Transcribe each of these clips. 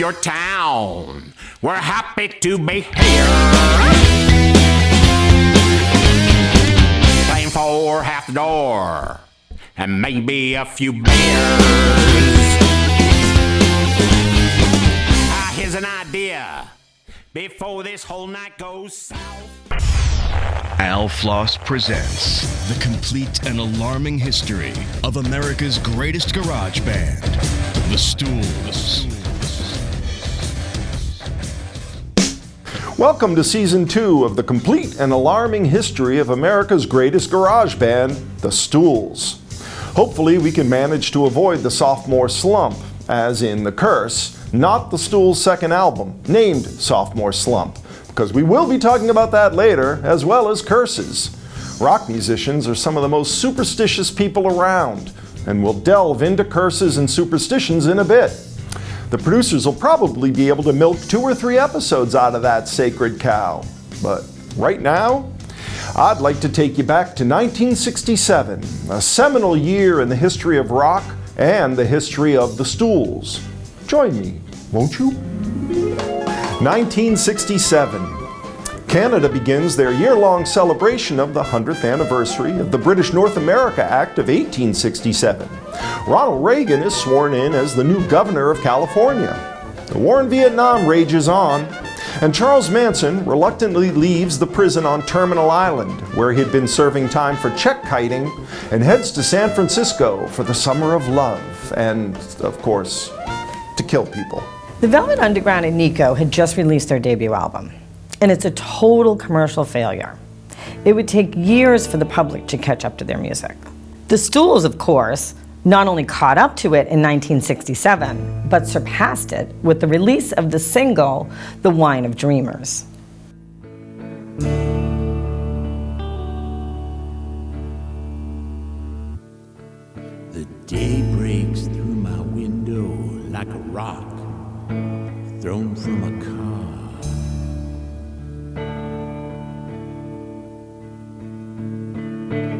your town. We're happy to be here. Playing for half the door and maybe a few beers. Here's an idea before this whole night goes south. Al Floss presents the complete and alarming history of America's greatest garage band, the Stools. Welcome to Season 2 of the complete and alarming history of America's greatest garage band, the Stools. Hopefully we can manage to avoid the sophomore slump, as in The Curse, not the Stools' second album, named Sophomore Slump, because we will be talking about that later, as well as curses. Rock musicians are some of the most superstitious people around, and we'll delve into curses and superstitions in a bit. The producers will probably be able to milk 2 or 3 episodes out of that sacred cow. But right now, I'd like to take you back to 1967, a seminal year in the history of rock and the history of the Stools. Join me, won't you? 1967. Canada begins their year-long celebration of the 100th anniversary of the British North America Act of 1867. Ronald Reagan is sworn in as the new governor of California. The war in Vietnam rages on, and Charles Manson reluctantly leaves the prison on Terminal Island, where he'd been serving time for check kiting, and heads to San Francisco for the summer of love and, of course, to kill people. The Velvet Underground and Nico had just released their debut album, and it's a total commercial failure. It would take years for the public to catch up to their music. The Stools, of course, not only caught up to it in 1967, but surpassed it with the release of the single, The Wine of Dreamers. The day breaks through my window like a rock thrown from a car.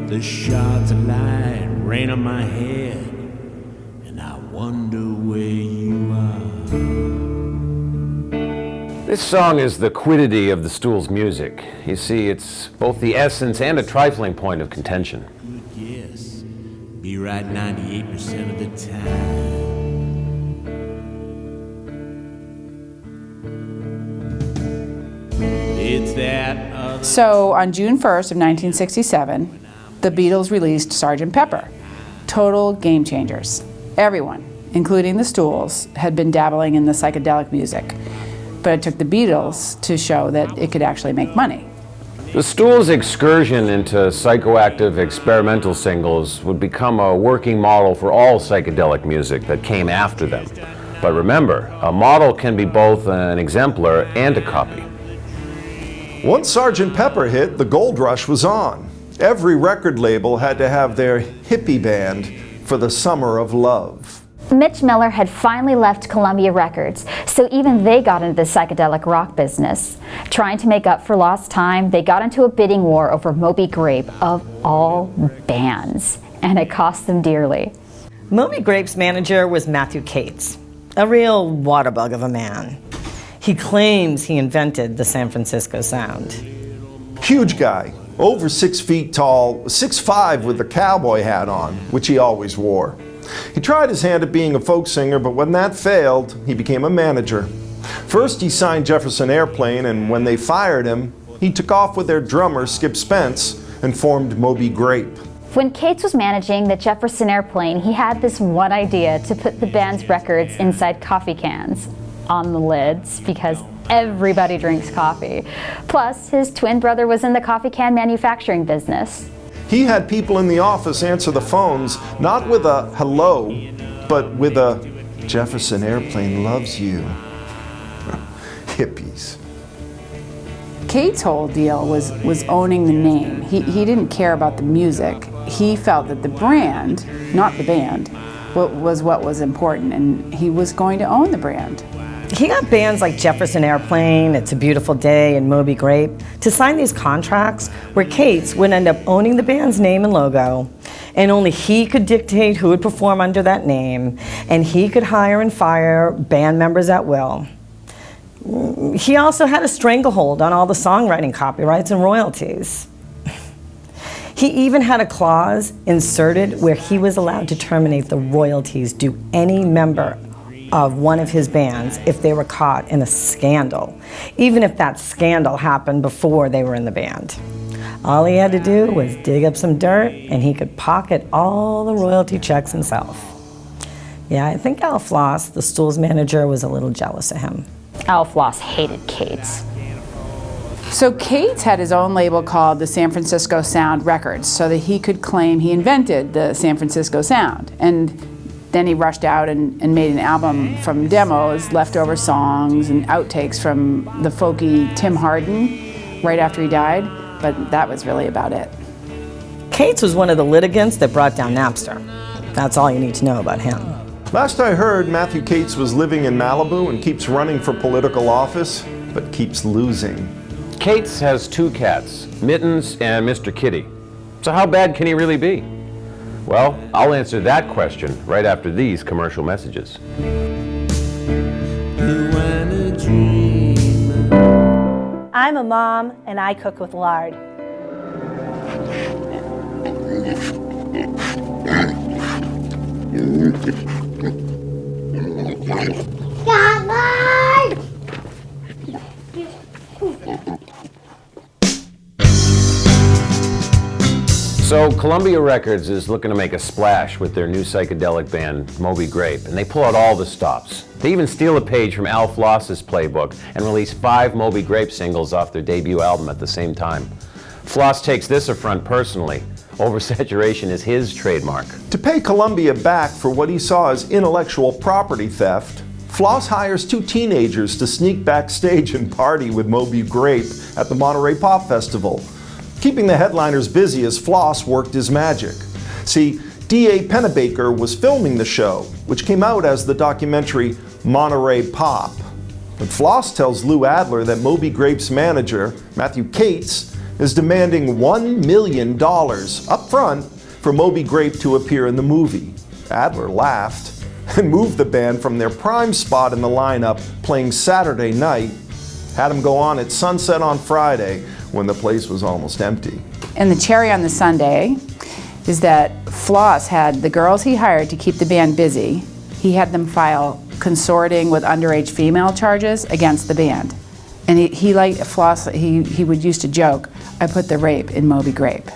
The shards of light rain on my head, and I wonder where you are. This song is the quiddity of the Stools' music. You see, it's both the essence and a trifling point of contention. Yes, be right 98% of the time. It's that other. So on June 1st of 1967, the Beatles released Sgt. Pepper. Total game changers. Everyone, including the Stools, had been dabbling in the psychedelic music, but it took the Beatles to show that it could actually make money. The Stools' excursion into psychoactive experimental singles would become a working model for all psychedelic music that came after them. But remember, a model can be both an exemplar and a copy. Once Sgt. Pepper hit, the gold rush was on. Every record label had to have their hippie band for the summer of love. Mitch Miller had finally left Columbia Records, so even they got into the psychedelic rock business. Trying to make up for lost time, they got into a bidding war over Moby Grape, of all bands, and it cost them dearly. Moby Grape's manager was Matthew Cates, a real waterbug of a man. He claims he invented the San Francisco sound. Huge guy, over 6 feet tall, 6'5" with a cowboy hat on, which he always wore. He tried his hand at being a folk singer, but when that failed, he became a manager. First he signed Jefferson Airplane, and when they fired him, he took off with their drummer, Skip Spence, and formed Moby Grape. When Cates was managing the Jefferson Airplane, he had this one idea to put the band's records inside coffee cans on the lids, because everybody drinks coffee. Plus, his twin brother was in the coffee can manufacturing business. He had people in the office answer the phones, not with a hello, but with a Jefferson Airplane loves you. Hippies. Cates' whole deal was owning the name. He didn't care about the music. He felt that the brand, not the band, was what was important, and he was going to own the brand. He got bands like Jefferson Airplane, It's a Beautiful Day, and Moby Grape to sign these contracts where Cates would end up owning the band's name and logo, and only he could dictate who would perform under that name, and he could hire and fire band members at will. He also had a stranglehold on all the songwriting copyrights and royalties. He even had a clause inserted where he was allowed to terminate the royalties due any member of one of his bands if they were caught in a scandal, even if that scandal happened before they were in the band. All he had to do was dig up some dirt and he could pocket all the royalty checks himself. Yeah, I think Al Floss, the Stools manager, was a little jealous of him. Al Floss hated Cates. So Cates had his own label called the San Francisco Sound Records so that he could claim he invented the San Francisco sound. And then he rushed out and made an album from demos, leftover songs, and outtakes from the folky Tim Hardin right after he died, but that was really about it. Cates was one of the litigants that brought down Napster. That's all you need to know about him. Last I heard, Matthew Cates was living in Malibu and keeps running for political office, but keeps losing. Cates has 2 cats, Mittens and Mr. Kitty. So how bad can he really be? Well, I'll answer that question right after these commercial messages. I'm a mom and I cook with lard. So Columbia Records is looking to make a splash with their new psychedelic band, Moby Grape, and they pull out all the stops. They even steal a page from Al Floss's playbook and release 5 Moby Grape singles off their debut album at the same time. Floss takes this affront personally. Oversaturation is his trademark. To pay Columbia back for what he saw as intellectual property theft, Floss hires 2 teenagers to sneak backstage and party with Moby Grape at the Monterey Pop Festival, keeping the headliners busy as Floss worked his magic. See, D.A. Pennebaker was filming the show, which came out as the documentary Monterey Pop. But Floss tells Lou Adler that Moby Grape's manager, Matthew Cates, is demanding $1 million up front for Moby Grape to appear in the movie. Adler laughed and moved the band from their prime spot in the lineup playing Saturday night, had them go on at sunset on Friday when the place was almost empty. And the cherry on the sundae is that Floss had the girls he hired to keep the band busy, he had them file consorting with underage female charges against the band. And he liked Floss, he would used to joke, I put the rape in Moby Grape.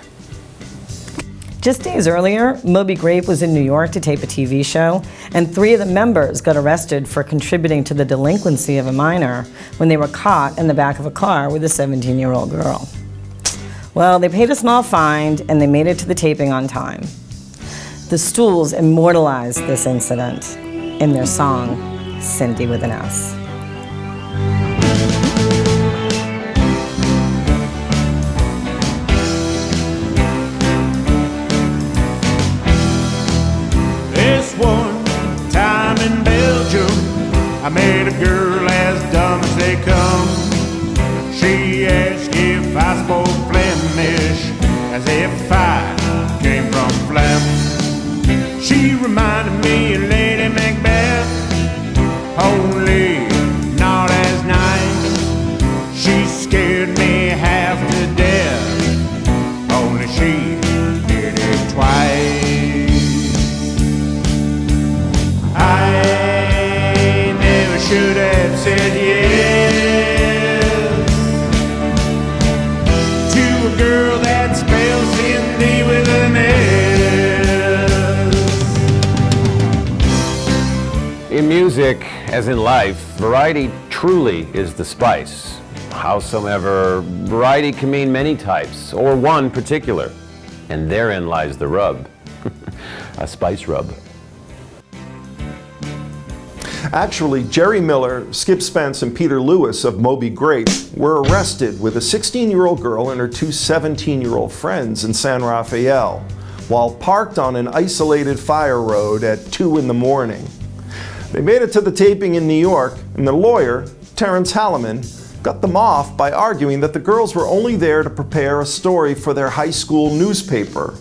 Just days earlier, Moby Grape was in New York to tape a TV show, and 3 of the members got arrested for contributing to the delinquency of a minor when they were caught in the back of a car with a 17-year-old girl. Well, they paid a small fine, and they made it to the taping on time. The Stools immortalized this incident in their song, Cindy with an S. I met a girl as dumb as they come. She asked if I spoke Flemish, as if I came from Flam. She reminded me of Lady Macbeth, only not as nice. She scared me half to death, only she did it twice. Should have said yes to a girl that spells Cindy with an S. In music, as in life, variety truly is the spice. Howsoever, variety can mean many types, or one particular, and therein lies the rub. A spice rub. Actually, Jerry Miller, Skip Spence, and Peter Lewis of Moby Grape were arrested with a 16-year-old girl and her 2 17-year-old friends in San Rafael while parked on an isolated fire road at 2 in the morning. They made it to the taping in New York, and the lawyer, Terrence Halliman, got them off by arguing that the girls were only there to prepare a story for their high school newspaper.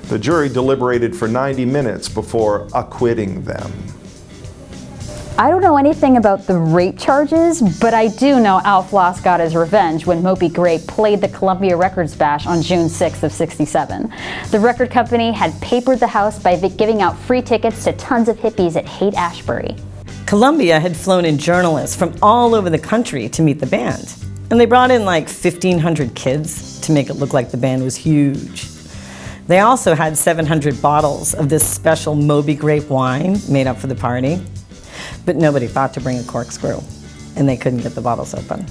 The jury deliberated for 90 minutes before acquitting them. I don't know anything about the rape charges, but I do know Al Floss got his revenge when Moby Grape played the Columbia Records bash on June 6th of '67. The record company had papered the house by giving out free tickets to tons of hippies at Haight-Ashbury. Columbia had flown in journalists from all over the country to meet the band. And they brought in like 1,500 kids to make it look like the band was huge. They also had 700 bottles of this special Moby Grape wine made up for the party. But nobody thought to bring a corkscrew, and they couldn't get the bottles open.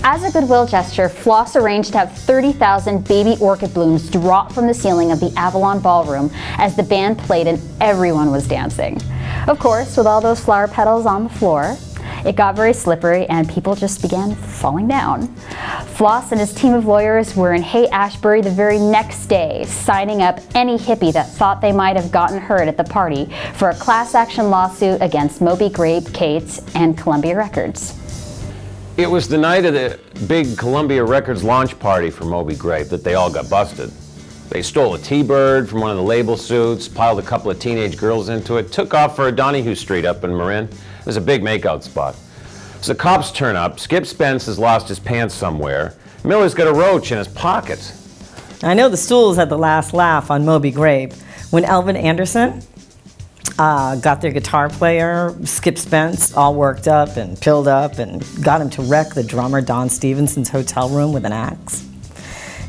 As a goodwill gesture, Floss arranged to have 30,000 baby orchid blooms drop from the ceiling of the Avalon Ballroom as the band played and everyone was dancing. Of course, with all those flower petals on the floor, it got very slippery and people just began falling down. Floss and his team of lawyers were in Haight-Ashbury the very next day, signing up any hippie that thought they might have gotten hurt at the party for a class action lawsuit against Moby Grape, Kate's, and Columbia Records. It was the night of the big Columbia Records launch party for Moby Grape that they all got busted. They stole a T-Bird from one of the label suits, piled a couple of teenage girls into it, took off for Donahue Street up in Marin. It was a big makeout spot. So the cops turn up, Skip Spence has lost his pants somewhere, Miller's got a roach in his pocket. I know the Stools had the last laugh on Moby Grape when Elvin Anderson got their guitar player, Skip Spence, all worked up and pilled up and got him to wreck the drummer Don Stevenson's hotel room with an axe.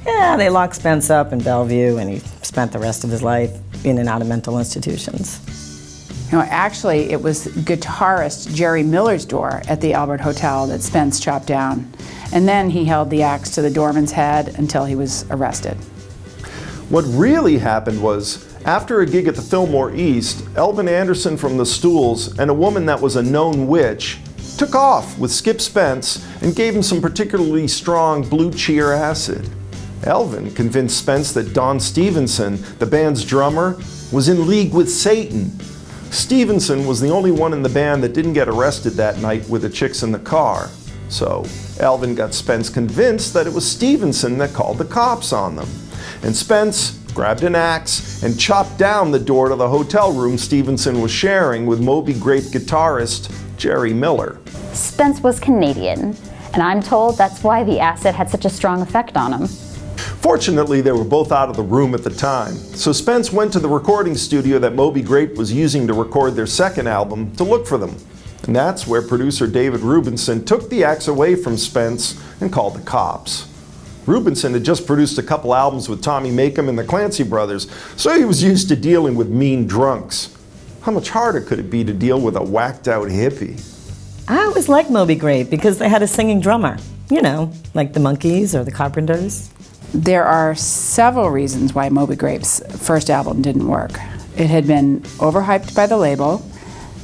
Yeah, they locked Spence up in Bellevue and he spent the rest of his life in and out of mental institutions. You know, actually, it was guitarist Jerry Miller's door at the Albert Hotel that Spence chopped down. And then he held the axe to the doorman's head until he was arrested. What really happened was, after a gig at the Fillmore East, Elvin Anderson from the Stools and a woman that was a known witch took off with Skip Spence and gave him some particularly strong blue cheer acid. Elvin convinced Spence that Don Stevenson, the band's drummer, was in league with Satan. Stevenson was the only one in the band that didn't get arrested that night with the chicks in the car. So Elvin got Spence convinced that it was Stevenson that called the cops on them. And Spence grabbed an axe and chopped down the door to the hotel room Stevenson was sharing with Moby Grape guitarist Jerry Miller. Spence was Canadian, and I'm told that's why the acid had such a strong effect on him. Fortunately, they were both out of the room at the time, so Spence went to the recording studio that Moby Grape was using to record their second album to look for them. And that's where producer David Rubinson took the axe away from Spence and called the cops. Rubinson had just produced a couple albums with Tommy Makem and the Clancy Brothers, so he was used to dealing with mean drunks. How much harder could it be to deal with a whacked-out hippie? I always liked Moby Grape because they had a singing drummer. You know, like the Monkees or the Carpenters. There are several reasons why Moby Grape's first album didn't work. It had been overhyped by the label.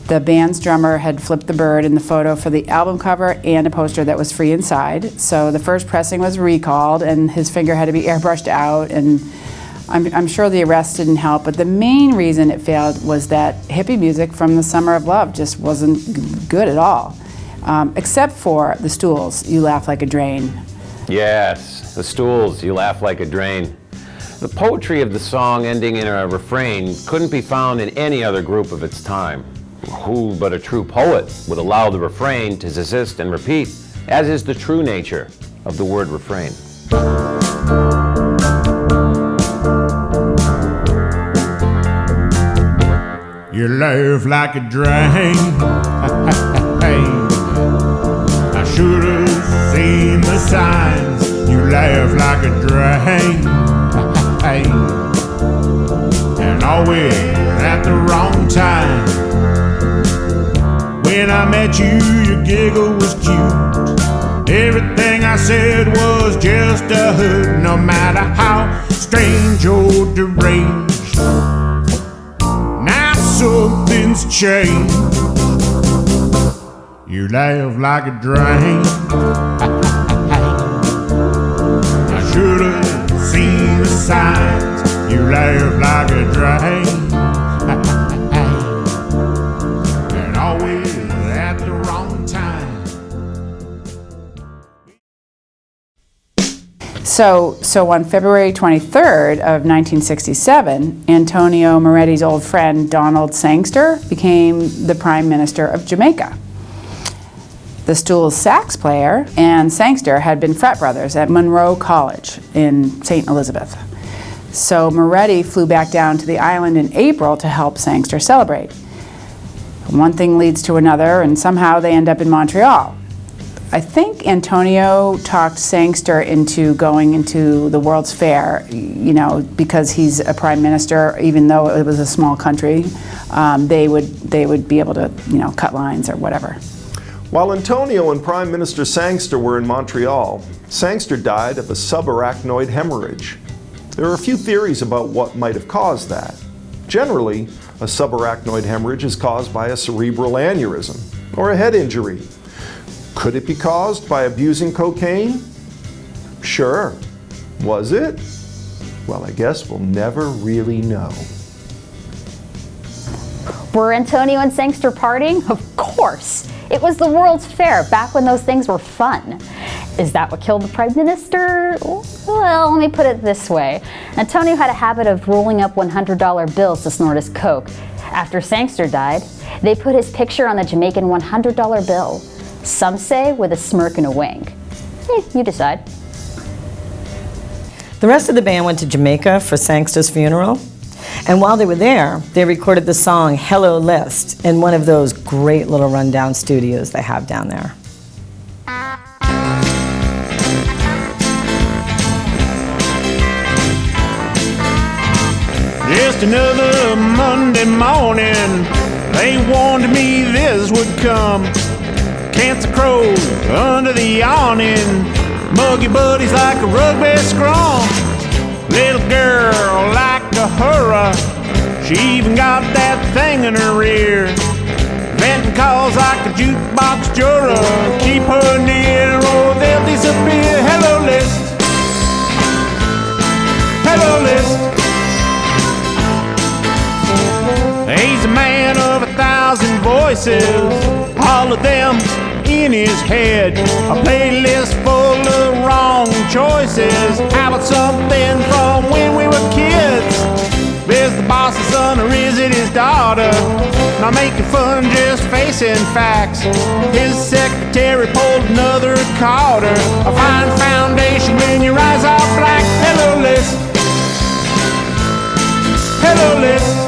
The band's drummer had flipped the bird in the photo for the album cover and a poster that was free inside. So the first pressing was recalled and his finger had to be airbrushed out, and I'm sure the arrest didn't help, but the main reason it failed was that hippie music from the Summer of Love just wasn't good at all. Except for the Stools, You Laugh Like a Drain. Yes, the Stools, You Laugh Like a Drain. The poetry of the song ending in a refrain couldn't be found in any other group of its time. Who but a true poet would allow the refrain to persist and repeat, as is the true nature of the word refrain. You laugh like a drain. I should have seen the signs. You laugh like a drain. And always at the wrong time. When I met you, your giggle was cute. Everything I said was just a hood, no matter how strange or deranged. Now something's changed. You laugh like a drain. I should have seen the signs. You laugh like a drain. And always at the wrong time. So on February 23rd of 1967, Antonio Moretti's old friend Donald Sangster became the Prime Minister of Jamaica. The Stools sax player and Sangster had been frat brothers at Monroe College in St. Elizabeth. So Moretti flew back down to the island in April to help Sangster celebrate. One thing leads to another, and somehow they end up in Montreal. I think Antonio talked Sangster into going into the World's Fair, because he's a prime minister, even though it was a small country. They would be able to, cut lines or whatever. While Antonio and Prime Minister Sangster were in Montreal, Sangster died of a subarachnoid hemorrhage. There are a few theories about what might have caused that. Generally, a subarachnoid hemorrhage is caused by a cerebral aneurysm or a head injury. Could it be caused by abusing cocaine? Sure. Was it? Well, I guess we'll never really know. Were Antonio and Sangster partying? Of course. It was the World's Fair, back when those things were fun. Is that what killed the Prime Minister? Well, let me put it this way. Antonio had a habit of rolling up $100 bills to snort his coke. After Sangster died, they put his picture on the Jamaican $100 bill. Some say with a smirk and a wink. You decide. The rest of the band went to Jamaica for Sangster's funeral. And while they were there, they recorded the song Hello List in one of those great little rundown studios they have down there. Just another Monday morning, they warned me this would come. Cancer crows under the awning, muggy buddies like a rugby scrum. Little girl like a hurrah, she even got that thing in her ear. Venting calls like a jukebox juror, keep her near or they'll disappear. Hello list, hello list. He's a man of 1,000 voices, all of them in his head. A playlist full of wrong choices. How about something from when we were kids? Is the boss's son or is it his daughter? Not making fun, just facing facts. His secretary pulled another Carter. A fine foundation when your eyes are black. Hello list, hello list.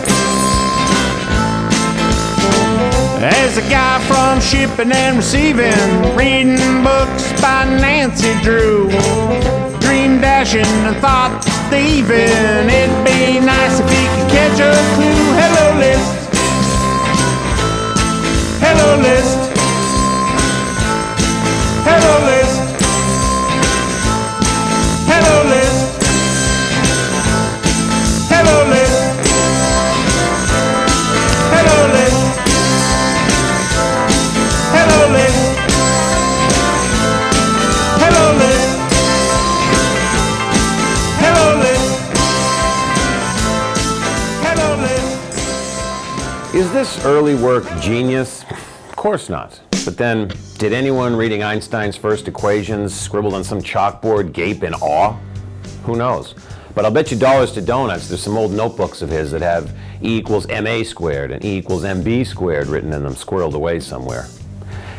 As a guy from shipping and receiving, reading books by Nancy Drew, dream dashing and thought thieving, it'd be nice if he could catch a clue. Hello list, hello list, hello list, hello list, hello list, hello list. Hello list, hello list, hello list, hello list. Is this early work genius? Of course not. But then, did anyone reading Einstein's first equations scribbled on some chalkboard gape in awe? Who knows? But I'll bet you dollars to donuts there's some old notebooks of his that have E equals MA squared and E equals MB squared written in them, squirreled away somewhere.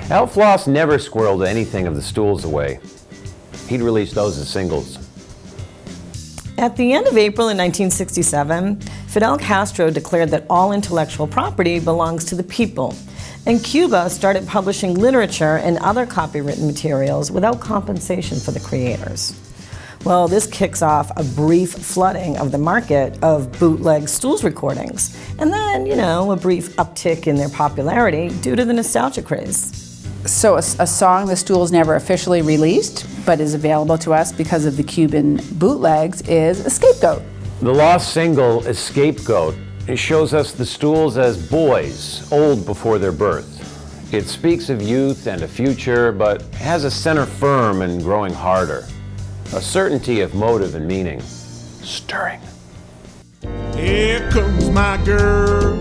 Al Floss never squirreled anything of the Stools away. He'd release those as singles. At the end of April in 1967, Fidel Castro declared that all intellectual property belongs to the people, and Cuba started publishing literature and other copywritten materials without compensation for the creators. Well, this kicks off a brief flooding of the market of bootleg Stools recordings, and then, a brief uptick in their popularity due to the nostalgia craze. So a song the Stools never officially released, but is available to us because of the Cuban bootlegs, is Scapegoat. The lost single, Scapegoat, it shows us the Stools as boys, old before their birth. It speaks of youth and a future, but has a center firm and growing harder. A certainty of motive and meaning. Stirring. Here comes my girl,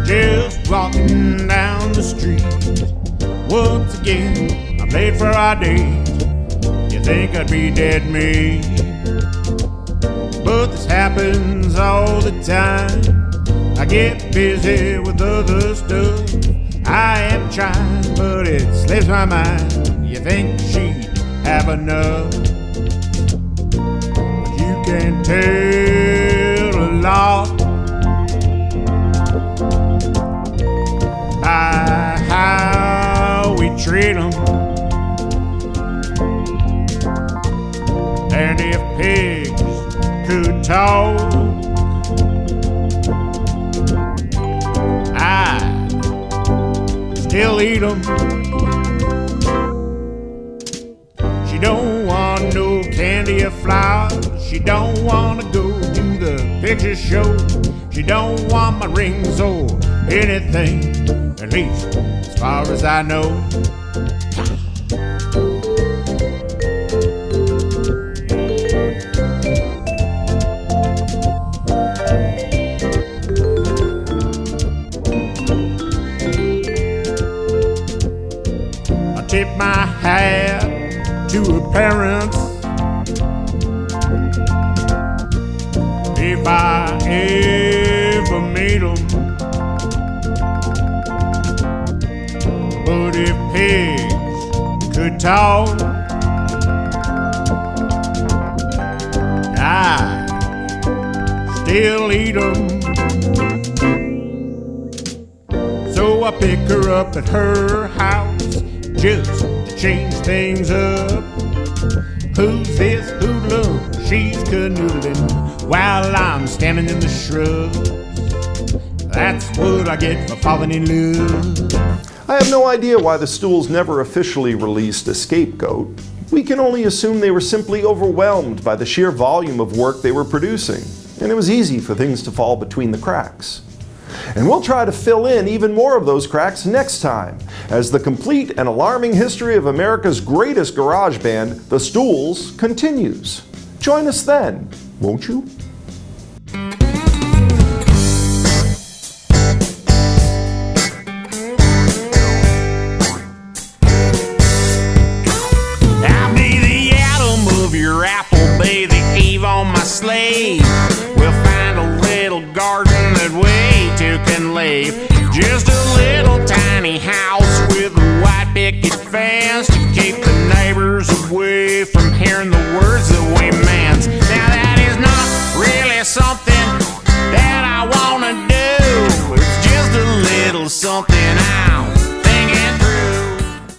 just walking down the street. Once again, I'm late for our date. You think I'd be dead me. But this happens all the time. I get busy with other stuff. I am trying, but it slips my mind. You think she'd have enough? But you can tell a lot by how we treat them. And if pigs could talk, I'd still eat them. She don't want no candy or flowers. She don't want to go to the picture show. She don't want my rings or anything, at least as far as I know. Tip my hat to her parents. If I ever meet them. But if pigs could talk, I'd still eat them. So I pick her up at her house just to change things up. Who's this hoodlum? She's canoodling while I'm standing in the shrubs. That's what I get for falling in love. I have no idea why the Stools never officially released a scapegoat. We can only assume they were simply overwhelmed by the sheer volume of work they were producing, and it was easy for things to fall between the cracks. And we'll try to fill in even more of those cracks next time, as the complete and alarming history of America's greatest garage band, the Stools, continues. Join us then, won't you? I'll be the Adam of your apple, be the Eve on my slave. We'll find a little garden that we two can leave. Just a little tiny house with a white picket fence to keep the neighbors away from hearing the words that we make.